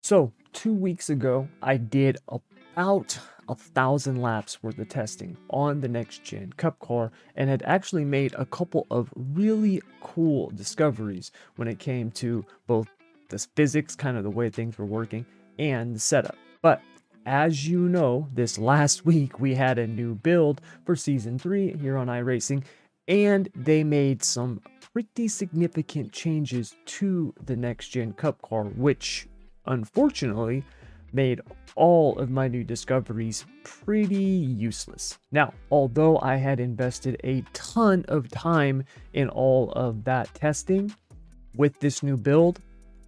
So 2 weeks ago, I did about 1,000 laps worth of testing on the next gen Cup car and had actually made a couple of really cool discoveries when it came to both the physics, kind of the way things were working, and the setup. But as you know, this last week we had a new build for season 3 here on iRacing, and they made some pretty significant changes to the next gen Cup car, which unfortunately made all of my new discoveries pretty useless. Now, although I had invested a ton of time in all of that testing with this new build,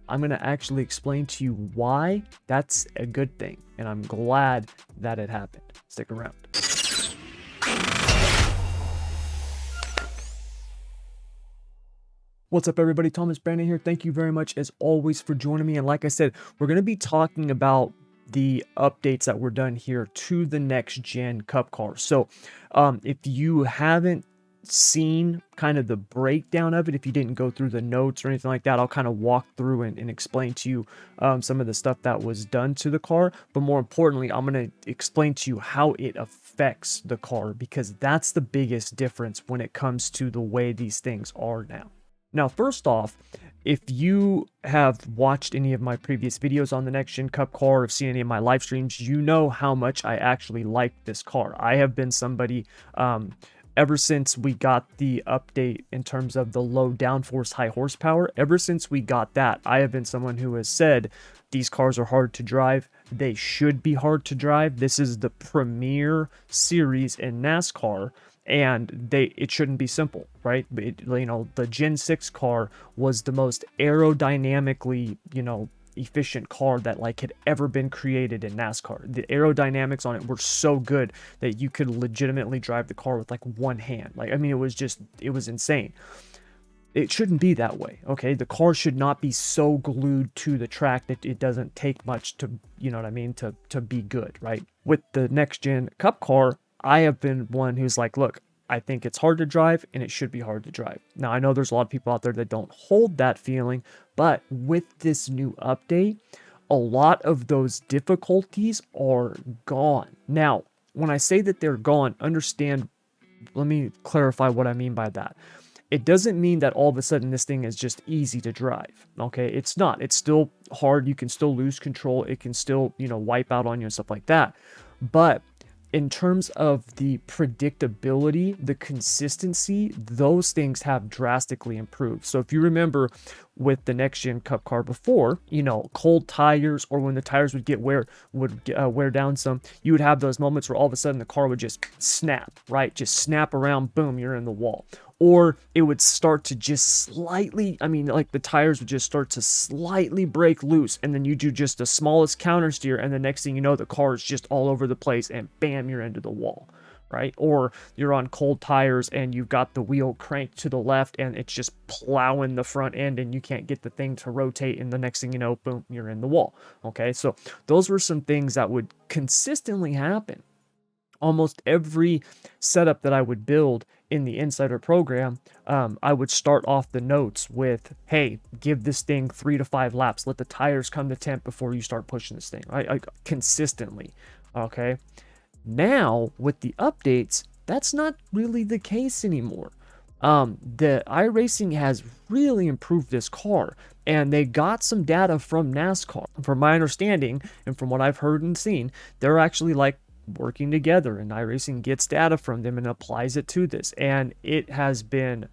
I'm going to actually explain to you why that's a good thing, and I'm glad that it happened. Stick around. What's up, everybody? Thomas Brandon here. Thank you very much, as always, for joining me. And like I said, we're going to be talking about the updates that were done here to the next gen Cup car. So if you haven't seen kind of the breakdown of it, if you didn't go through the notes or anything like that, I'll kind of walk through and explain to you some of the stuff that was done to the car. But more importantly, I'm going to explain to you how it affects the car, because that's the biggest difference when it comes to the way these things are now. Now, first off, if you have watched any of my previous videos on the Next Gen Cup car, or have seen any of my live streams, you know how much I actually like this car. I have been somebody, ever since we got the update in terms of the low downforce, high horsepower, ever since we got that, I have been someone who has said these cars are hard to drive. They should be hard to drive. This is the premier series in NASCAR. And it shouldn't be simple, right? The Gen 6 car was the most aerodynamically, efficient car that had ever been created in NASCAR. The aerodynamics on it were so good that you could legitimately drive the car with one hand. It was insane. It shouldn't be that way, okay? The car should not be so glued to the track that it doesn't take much to, to be good, right? With the next gen Cup car, I have been one who's like, look, I think it's hard to drive and it should be hard to drive. Now, I know there's a lot of people out there that don't hold that feeling, but with this new update, a lot of those difficulties are gone. Now, when I say that they're gone, understand, let me clarify what I mean by that. It doesn't mean that all of a sudden this thing is just easy to drive, okay? It's not. It's still hard. You can still lose control. It can still, wipe out on you and stuff like that. But in terms of the predictability, the consistency, those things have drastically improved. So if you remember with the next gen Cup car before, cold tires, or when the tires would wear down some, you would have those moments where all of a sudden the car would just snap, right? Just snap around, boom, you're in the wall. Or it would start to just slightly, the tires would just start to slightly break loose, and then you do just the smallest counter steer, and the next thing you know, the car is just all over the place, and bam, you're into the wall, right? Or you're on cold tires, and you've got the wheel cranked to the left, and it's just plowing the front end, and you can't get the thing to rotate, and the next thing you know, boom, you're in the wall, okay? So those were some things that would consistently happen. Almost every setup that I would build in the Insider program, I would start off the notes with, hey, give this thing 3 to 5 laps. Let the tires come to temp before you start pushing this thing, right? Consistently, okay? Now, with the updates, that's not really the case anymore. The iRacing has really improved this car, and they got some data from NASCAR. From my understanding, and from what I've heard and seen, they're actually working together, and iRacing gets data from them and applies it to this, and it has been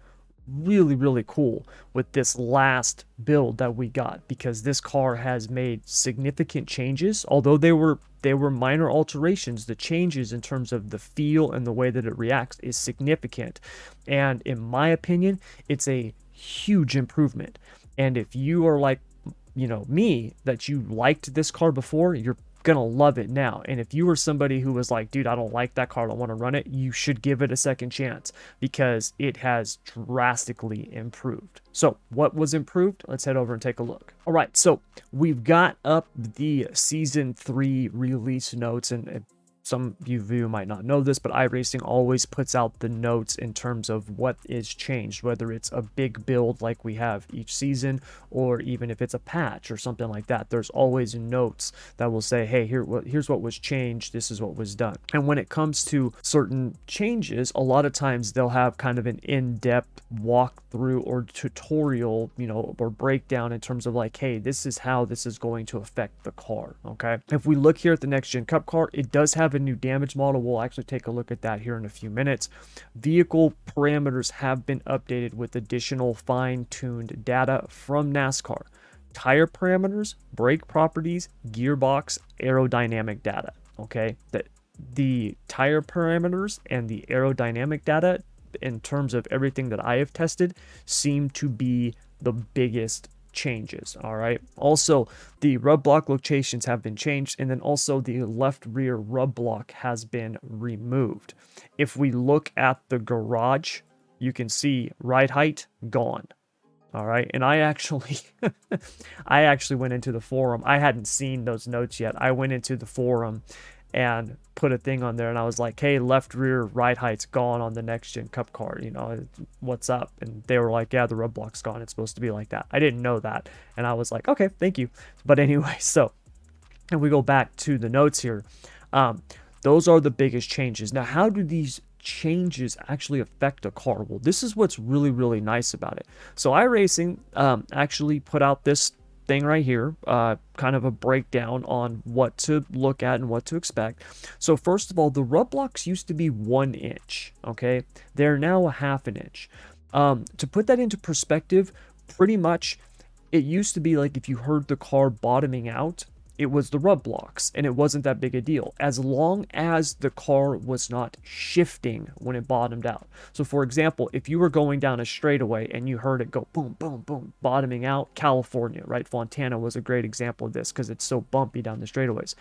really, really cool with this last build that we got, because this car has made significant changes. Although they were minor alterations, the changes in terms of the feel and the way that it reacts is significant, and in my opinion, it's a huge improvement. And if you are like me, that you liked this car before, you're gonna love it now. And if you were somebody who was like, dude, I don't like that car, I don't want to run it, you should give it a second chance, because it has drastically improved. So what was improved? Let's head over and take a look. All right, so we've got up the season 3 release notes, and some of you might not know this, but iRacing always puts out the notes in terms of what is changed, whether it's a big build like we have each season, or even if it's a patch or something like that. There's always notes that will say, hey, here's what was changed, this is what was done. And when it comes to certain changes, a lot of times they'll have kind of an in-depth walkthrough or tutorial, or breakdown in terms of like, hey, this is how this is going to affect the car. Okay, if we look here at the next gen cup car, it does have a new damage model. We'll actually take a look at that here in a few minutes. Vehicle parameters have been updated with additional fine-tuned data from NASCAR. Tire parameters, brake properties, gearbox, aerodynamic data. Okay, the tire parameters and the aerodynamic data, in terms of everything that I have tested, seem to be the biggest changes. All right, also the rub block locations have been changed, and then also the left rear rub block has been removed. If we look at the garage, you can see ride height gone. All right, and I actually went into the forum. I hadn't seen those notes yet. I went into the forum and put a thing on there, and I was like, hey, left rear ride height's gone on the next gen cup car, what's up? And they were like, yeah, the rub block's gone, it's supposed to be like that. I didn't know that, and I was like, okay, thank you. But anyway, so if we go back to the notes here, those are the biggest changes. Now, how do these changes actually affect a car? Well, this is what's really, really nice about it. So iRacing actually put out this thing right here, kind of a breakdown on what to look at and what to expect. So first of all, the rub blocks used to be 1 inch. Okay, they're now a 1/2 inch. To put that into perspective, pretty much it used to be like if you heard the car bottoming out, it was the rub blocks, and it wasn't that big a deal as long as the car was not shifting when it bottomed out. So for example, if you were going down a straightaway and you heard it go boom, boom, boom, bottoming out, California, right? Fontana was a great example of this because it's so bumpy down the straightaways.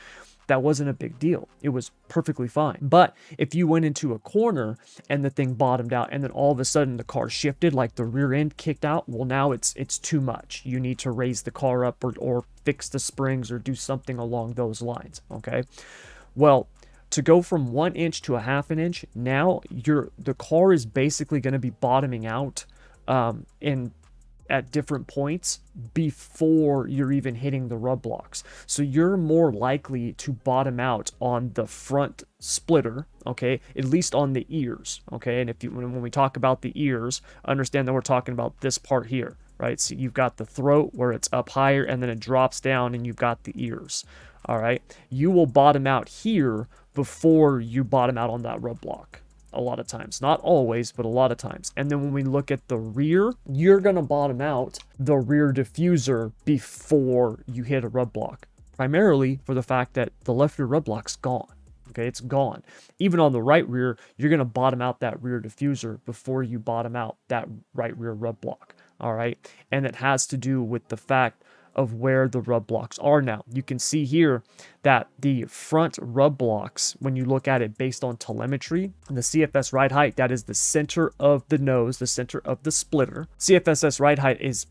That wasn't a big deal. It was perfectly fine. But if you went into a corner and the thing bottomed out and then all of a sudden the car shifted, like the rear end kicked out, well, now it's too much. You need to raise the car up or fix the springs or do something along those lines, okay? Well, to go from 1 inch to a 1/2 inch, now the car is basically going to be bottoming out at different points before you're even hitting the rub blocks. So you're more likely to bottom out on the front splitter, okay, at least on the ears, okay? And when we talk about the ears, understand that we're talking about this part here, right? So you've got the throat where it's up higher and then it drops down and you've got the ears, all right? You will bottom out here before you bottom out on that rub block. A lot of times, not always, but a lot of times. And then when we look at the rear, you're going to bottom out the rear diffuser before you hit a rub block, primarily for the fact that the left rear rub block's gone. Okay, it's gone. Even on the right rear, you're going to bottom out that rear diffuser before you bottom out that right rear rub block. All right, and it has to do with the fact of where the rub blocks are now. You can see here that the front rub blocks, when you look at it based on telemetry, the CFS ride height, that is the center of the nose, the center of the splitter. CFSS ride height is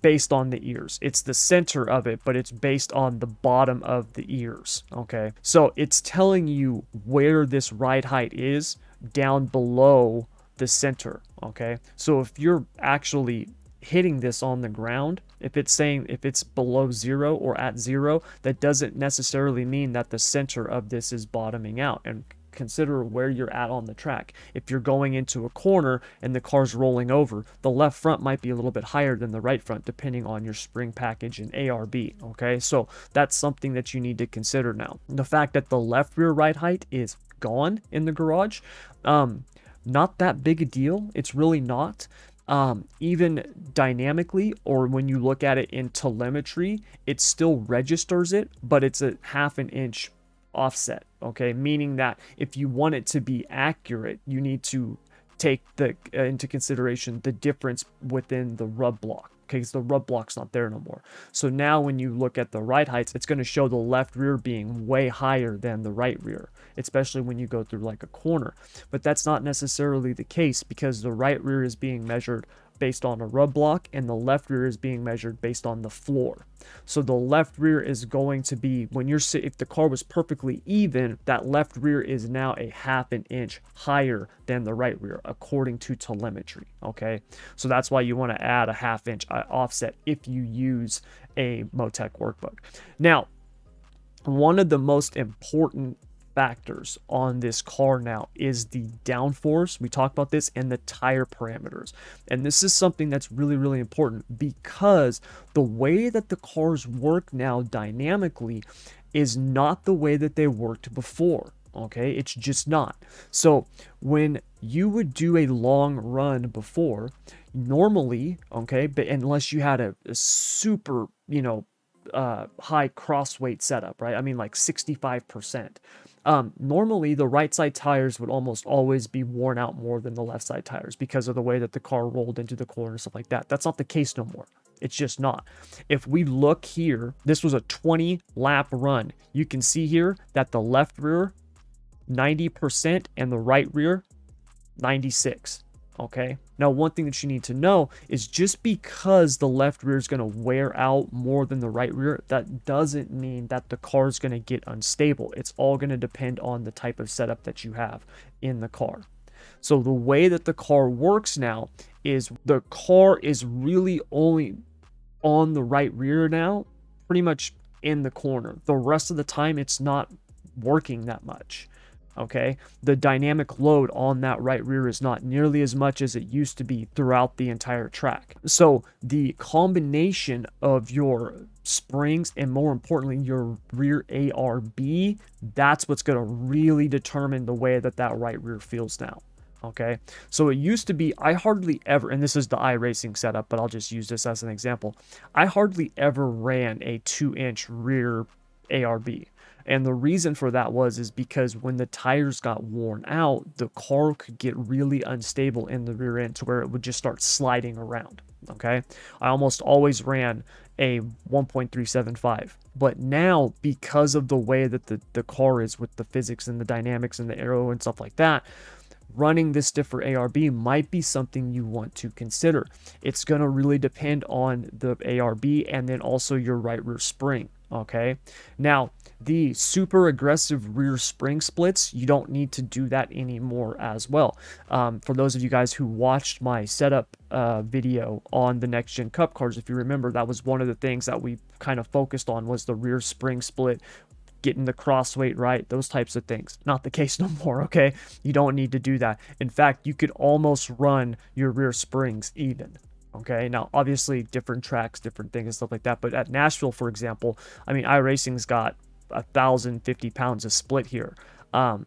based on the ears. It's the center of it, but it's based on the bottom of the ears, okay? So it's telling you where this ride height is down below the center, okay? So if you're actually hitting this on the ground, if it's below 0 or at 0, that doesn't necessarily mean that the center of this is bottoming out. And consider where you're at on the track. If you're going into a corner and the car's rolling over, the left front might be a little bit higher than the right front depending on your spring package and ARB, okay? So that's something that you need to consider now. The fact that the left rear ride height is gone in the garage, not that big a deal. It's really not. Even dynamically, or when you look at it in telemetry, it still registers it, but it's a 1/2 inch offset, okay? Meaning that if you want it to be accurate, you need to take into consideration the difference within the rub block, okay? Because the rub block's not there no more. So now when you look at the ride heights, it's going to show the left rear being way higher than the right rear, especially when you go through like a corner. But that's not necessarily the case because the right rear is being measured based on a rub block, and the left rear is being measured based on the floor. So the left rear is going to be, when you're if the car was perfectly even, that left rear is now a 1/2 inch higher than the right rear according to telemetry. Okay, so that's why you want to add a 1/2 inch offset if you use a Motec workbook. Now, one of the most important factors on this car now is the downforce. We talked about this, and the tire parameters. And this is something that's really important, because the way that the cars work now dynamically is not the way that they worked before. Okay, it's just not. So when you would do a long run before, normally, okay, but unless you had a super, high cross weight setup, right? I mean, like 65%. Normally the right side tires would almost always be worn out more than the left side tires because of the way that the car rolled into the corner and stuff like that. That's not the case no more. It's just not. If we look here, this was a 20 lap run. You can see here that the left rear 90% and the right rear 96. Okay, now one thing that you need to know is just because the left rear is going to wear out more than the right rear, that doesn't mean that the car is going to get unstable. It's all going to depend on the type of setup that you have in the car. So the way that the car works now is the car is really only on the right rear now, pretty much in the corner. The rest of the time it's not working that much. Okay, the dynamic load on that right rear is not nearly as much as it used to be throughout the entire track. So the combination of your springs and, more importantly, your rear ARB, that's what's going to really determine the way that that right rear feels now. Okay, so it used to be, I hardly ever, and this is the iRacing setup, but I'll just use this as an example. I hardly ever ran a 2-inch rear ARB. And the reason for that is because when the tires got worn out, the car could get really unstable in the rear end to where it would just start sliding around. Okay, I almost always ran a 1.375, but now, because of the way that the car is with the physics and the dynamics and the aero and stuff like that, running this stiffer ARB might be something you want to consider. It's going to really depend on the ARB and then also your right rear spring. Okay, now the super aggressive rear spring splits, you don't need to do that anymore as well. For those of you guys who watched my setup video on the next gen cup cars, if you remember, that was one of the things that we kind of focused on, was the rear spring split, getting the cross weight right, those types of things. Not the case no more. Okay, you don't need to do that. In fact, you could almost run your rear springs even. Okay, now obviously different tracks, different things and stuff like that, but at Nashville, for example, I mean, iRacing's got 1,050 pounds of split here. I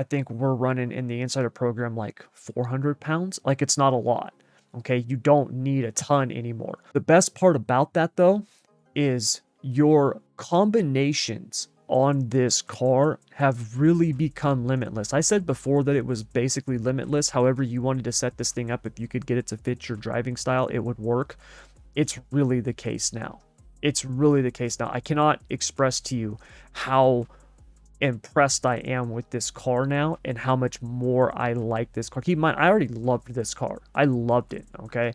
think we're running in the insider program like 400 pounds. Like, it's not a lot. Okay, you don't need a ton anymore. The best part about that, though, is your combinations on this car have really become limitless. I said before that it was basically limitless. However you wanted to set this thing up, if you could get it to fit your driving style, it would work. It's really the case now. It's really the case now. I cannot express to you how impressed I am with this car now and how much more I like this car. Keep in mind, I already loved this car. I loved it, okay?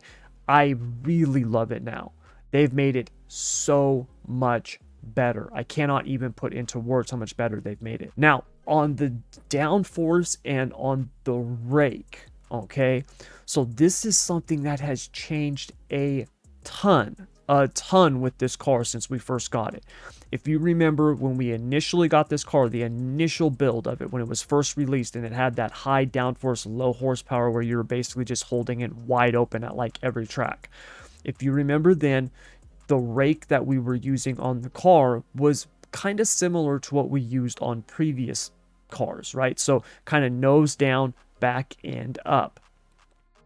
I really love it now. They've made it so much better. I cannot even put into words how much better they've made it. Now, on the Downforce and on the Rake, okay? So this is something that has changed a ton with this car since we first got it. If you remember when we initially got this car, the initial build of it, when it was first released, and it had that high downforce, low horsepower where you were basically just holding it wide open at like every track. If you remember then, the rake that we were using on the car was kind of similar to what we used on previous cars, right? So kind of nose down, back and up.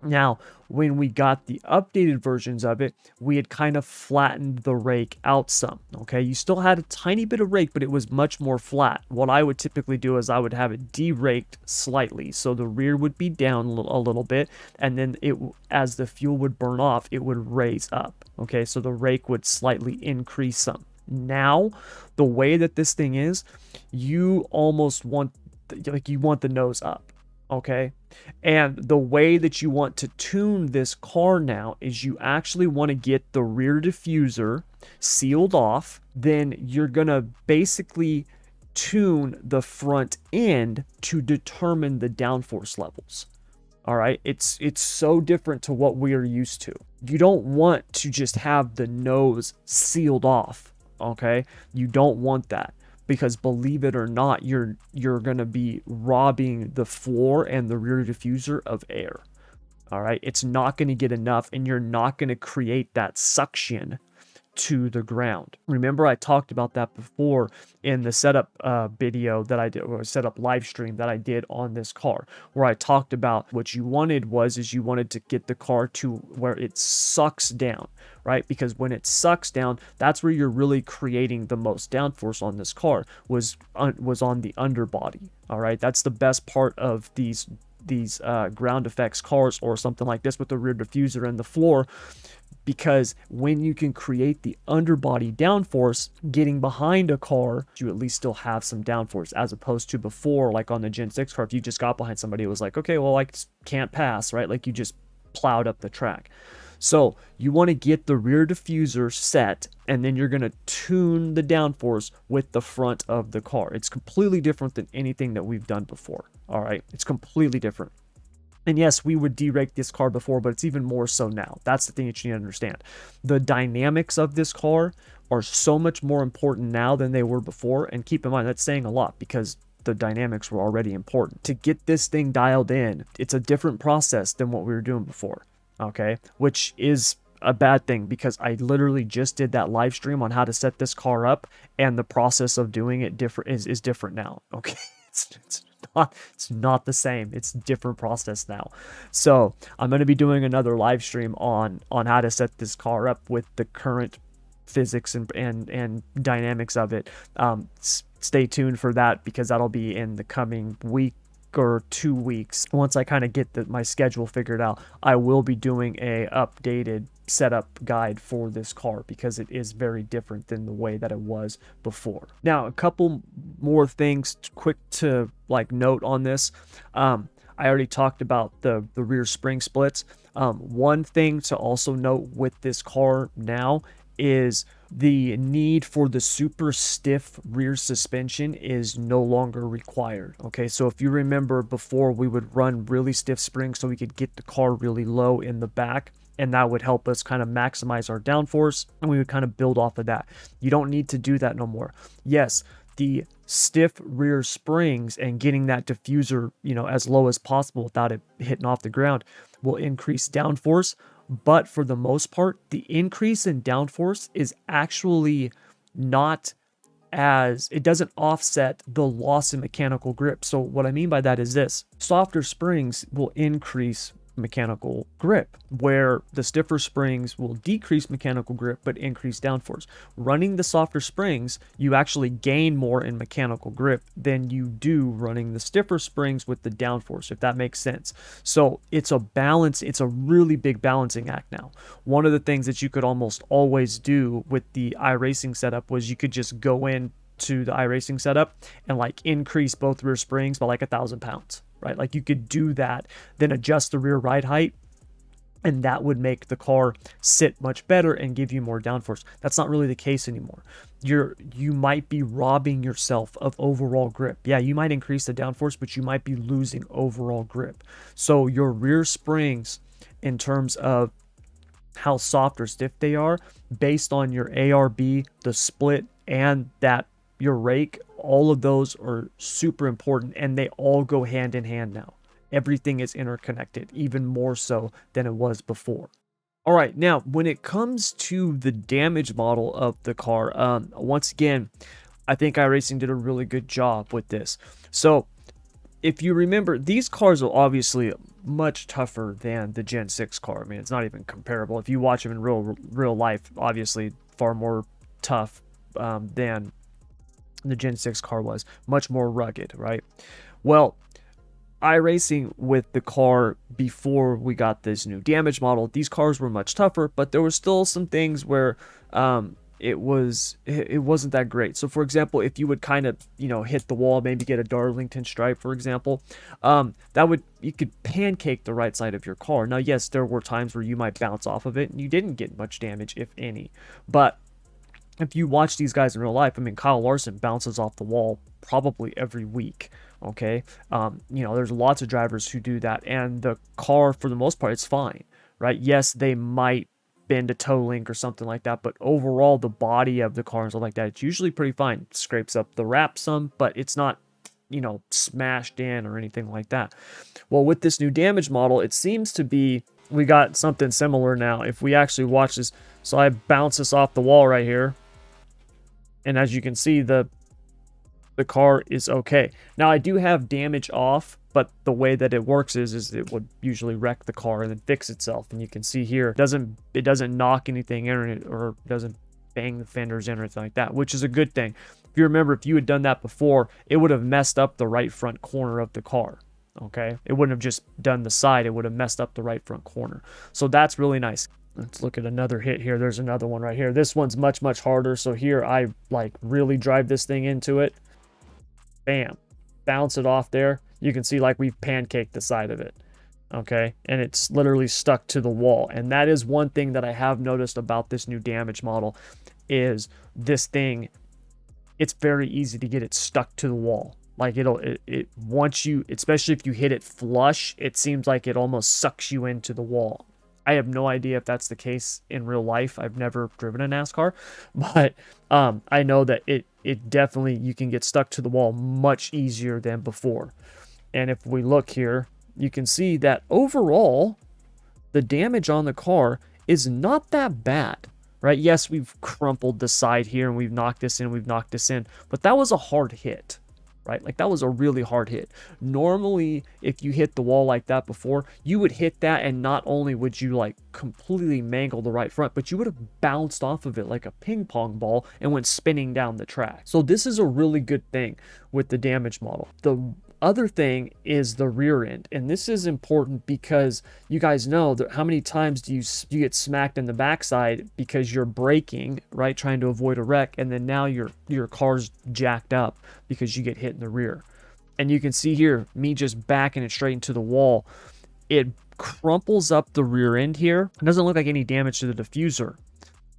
Now, when we got the updated versions of it, we had kind of flattened the rake out some, okay? You still had a tiny bit of rake, but it was much more flat. What I would typically do is I would have it deraked slightly, so the rear would be down a little bit, and then as the fuel would burn off, it would raise up, okay? So the rake would slightly increase some. Now, the way that this thing is, you almost want, you want the nose up. Okay. And the way that you want to tune this car now is you actually want to get the rear diffuser sealed off. Then you're going to basically tune the front end to determine the downforce levels. All right. It's so different to what we are used to. You don't want to just have the nose sealed off. Okay. You don't want that, because believe it or not, you're going to be robbing the floor and the rear diffuser of air. All right. It's not going to get enough, and you're not going to create that suction to the ground. Remember, I talked about that before in the setup video that I did, or setup live stream that I did on this car, where I talked about what you wanted is you wanted to get the car to where it sucks down, right? Because when it sucks down, that's where you're really creating the most downforce on this car, was on the underbody. All right, that's the best part of these ground effects cars, or something like this with the rear diffuser and the floor, because when you can create the underbody downforce getting behind a car, you at least still have some downforce, as opposed to before, like on the Gen 6 car, if you just got behind somebody, it was like, okay, well, I can't pass, right? Like you just plowed up the track. So you want to get the rear diffuser set, and then you're going to tune the downforce with the front of the car. It's completely different than anything that we've done before. All right, it's completely different. And yes, we would derake this car before, but it's even more so now. That's the thing that you need to understand. The dynamics of this car are so much more important now than they were before. And keep in mind, that's saying a lot, because the dynamics were already important. To get this thing dialed in, it's a different process than what we were doing before. Okay, which is a bad thing, because I literally just did that live stream on how to set this car up, and the process of doing it is different now. Okay, it's not the same. It's a different process now. So I'm going to be doing another live stream on how to set this car up with the current physics and dynamics of it. Stay tuned for that, because that'll be in the coming week or 2 weeks. Once I kind of get my schedule figured out, I will be doing a updated setup guide for this car, because it is very different than the way that it was before. Now, a couple more things quick to note on this. I already talked about the rear spring splits. One thing to also note with this car now is the need for the super stiff rear suspension is no longer required. Okay, so if you remember before, we would run really stiff springs so we could get the car really low in the back, and that would help us kind of maximize our downforce, and we would kind of build off of that. You don't need to do that no more. Yes, the stiff rear springs and getting that diffuser, as low as possible without it hitting off the ground will increase downforce. But for the most part, the increase in downforce is actually not it doesn't offset the loss in mechanical grip. So what I mean by that is this: softer springs will increase mechanical grip, where the stiffer springs will decrease mechanical grip but increase downforce. Running the softer springs, you actually gain more in mechanical grip than you do running the stiffer springs with the downforce, if that makes sense. So it's a balance. It's a really big balancing act now. One of the things that you could almost always do with the iRacing setup was you could just go in to the iRacing setup and increase both rear springs by 1,000 pounds. Right? Like you could do that, then adjust the rear ride height, and that would make the car sit much better and give you more downforce. That's not really the case anymore. You might be robbing yourself of overall grip. Yeah, you might increase the downforce, but you might be losing overall grip. So your rear springs, in terms of how soft or stiff they are, based on your ARB, the split, and that your rake, all of those are super important, and they all go hand in hand now. Everything is interconnected, even more so than it was before. All right, now when it comes to the damage model of the car, once again, I think iRacing did a really good job with this. So if you remember, these cars are obviously much tougher than the Gen 6 car. I mean, it's not even comparable. If you watch them in real life, obviously far more tough than the Gen 6 car was. Much more rugged, right? Well, iRacing with the car before we got this new damage model, these cars were much tougher, but there were still some things where it wasn't that great. So for example, if you would kind of, hit the wall, maybe get a Darlington stripe, for example, you could pancake the right side of your car. Now, yes, there were times where you might bounce off of it and you didn't get much damage, if any. But if you watch these guys in real life, I mean, Kyle Larson bounces off the wall probably every week. Okay. There's lots of drivers who do that, and the car, for the most part, it's fine, right? Yes, they might bend a toe link or something like that, but overall, the body of the car and stuff like that, it's usually pretty fine. It scrapes up the wrap some, but it's not, smashed in or anything like that. Well, with this new damage model, it seems to be, we got something similar now. If we actually watch this, so I bounce this off the wall right here, and as you can see, the car is okay. Now, I do have damage off, but the way that it works is it would usually wreck the car and then fix itself. And you can see here, it doesn't knock anything in, or doesn't bang the fenders in or anything like that, which is a good thing. If you remember, if you had done that before, it would have messed up the right front corner of the car. Okay, it wouldn't have just done the side, it would have messed up the right front corner. So that's really nice. Let's look at another hit here. There's another one right here. This one's much harder. So here I really drive this thing into it. Bam, bounce it off there. You can see we've pancaked the side of it. Okay, and it's literally stuck to the wall. And that is one thing that I have noticed about this new damage model, is this thing, it's very easy to get it stuck to the wall. Once you, especially if you hit it flush, it seems like it almost sucks you into the wall. I have no idea if that's the case in real life. I've never driven a NASCAR, but I know that it definitely, you can get stuck to the wall much easier than before. And if we look here, you can see that overall, the damage on the car is not that bad, right? Yes, we've crumpled the side here and we've knocked this in, but that was a hard hit. Right? That was a really hard hit. Normally, if you hit the wall like that before, you would hit that, and not only would you completely mangle the right front, but you would have bounced off of it like a ping pong ball and went spinning down the track. So this is a really good thing with the damage model. The other thing is the rear end, and this is important because you guys know that how many times do you get smacked in the backside because you're braking, right, trying to avoid a wreck, and then now your car's jacked up because you get hit in the rear. And you can see here, me just backing it straight into the wall, it crumples up the rear end here. It doesn't look like any damage to the diffuser,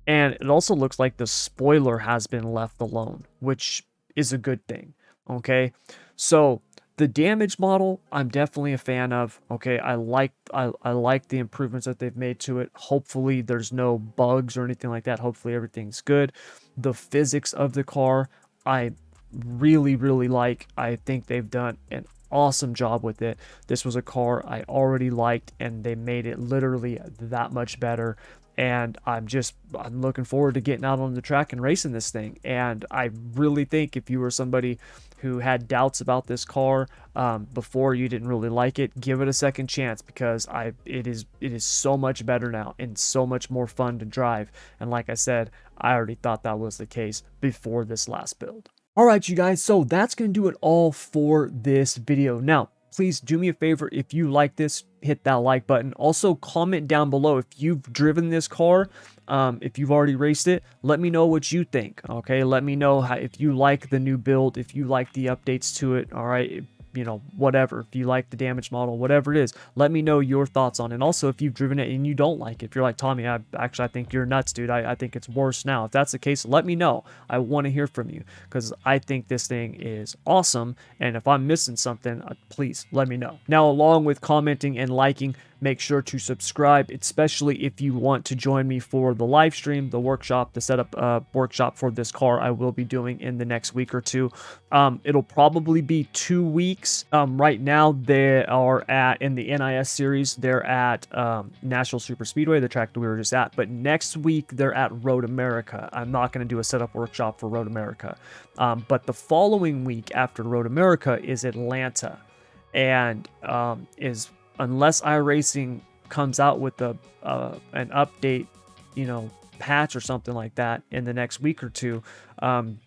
and it also looks like the spoiler has been left alone, which is a good thing. Okay, so the damage model, I'm definitely a fan of. Okay, I like the improvements that they've made to it. Hopefully there's no bugs or anything like that. Hopefully everything's good. The physics of the car, I really like. I think they've done an awesome job with it. This was a car I already liked, and they made it literally that much better. And I'm looking forward to getting out on the track and racing this thing. And I really think if you were somebody who had doubts about this car before, you didn't really like it, give it a second chance, because it is so much better now and so much more fun to drive. And like I said, I already thought that was the case before this last build. All right, you guys, so that's going to do it all for this video. Now, please do me a favor, if you like this, hit that like button. Also, comment down below if you've driven this car. If you've already raced it, let me know what you think. Okay, let me know if you like the new build, if you like the updates to it. All right, whatever. If you like the damage model, whatever it is, let me know your thoughts on it. And also, if you've driven it and you don't like it, if you're like, Tommy, I think you're nuts, dude. I think it's worse now. If that's the case, let me know. I want to hear from you, because I think this thing is awesome. And if I'm missing something, please let me know. Now, along with commenting and liking, make sure to subscribe, especially if you want to join me for the live stream, the workshop, the setup workshop for this car I will be doing in the next week or two. It'll probably be 2 weeks. Right now they are in the NIS series. They're at Nashville Super Speedway, the track that we were just at. But next week they're at Road America. I'm not going to do a setup workshop for Road America. But the following week after Road America is Atlanta, and unless iRacing comes out with an update, patch or something like that in the next week or two,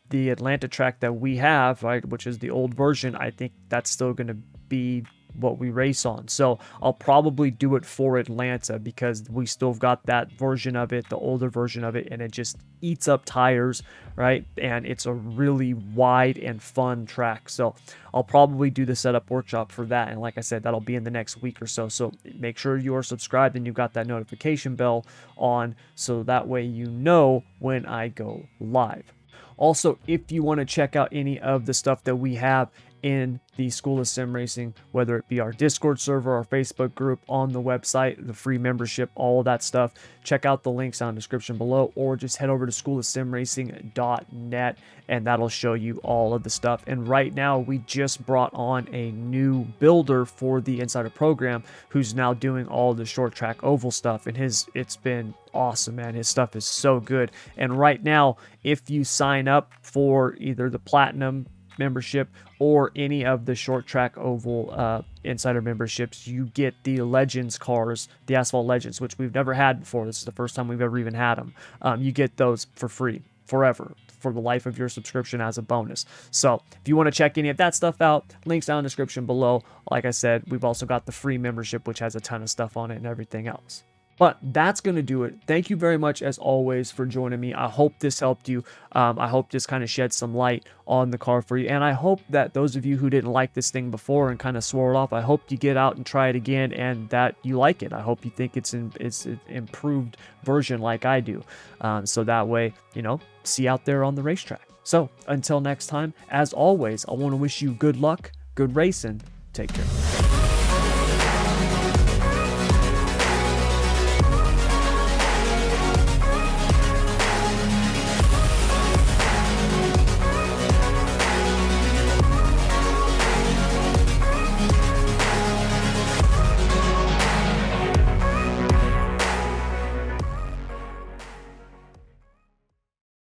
the Atlanta track that we have, right, which is the old version, I think that's still going to be what we race on. So I'll probably do it for Atlanta because we still got that version of it, the older version of it, and it just eats up tires, right? And it's a really wide and fun track. So I'll probably do the setup workshop for that. And like I said, that'll be in the next week or so. So make sure you are subscribed and you've got that notification bell on, so that way you know when I go live. Also, if you want to check out any of the stuff that we have in the School of Sim Racing, whether it be our Discord server, our Facebook group, on the website, the free membership, all of that stuff, check out the links down in the description below, or just head over to schoolofsimracing.net and that'll show you all of the stuff. And right now, we just brought on a new builder for the Insider program who's now doing all the short track oval stuff, and it's been awesome, man. His stuff is so good. And right now, if you sign up for either the Platinum membership or any of the short track oval insider memberships, you get the Legends cars, the Asphalt Legends, which we've never had before. This is the first time we've ever even had them. You get those for free forever for the life of your subscription as a bonus. So if you want to check any of that stuff out, links down in the description below. Like I said, we've also got the free membership, which has a ton of stuff on it and everything else. But that's going to do it. Thank you very much, as always, for joining me. I hope this helped you. I hope this kind of shed some light on the car for you. And I hope that those of you who didn't like this thing before and kind of swore it off, I hope you get out and try it again and that you like it. I hope you think it's an improved version like I do. So that way, see you out there on the racetrack. So until next time, as always, I want to wish you good luck, good racing. Take care.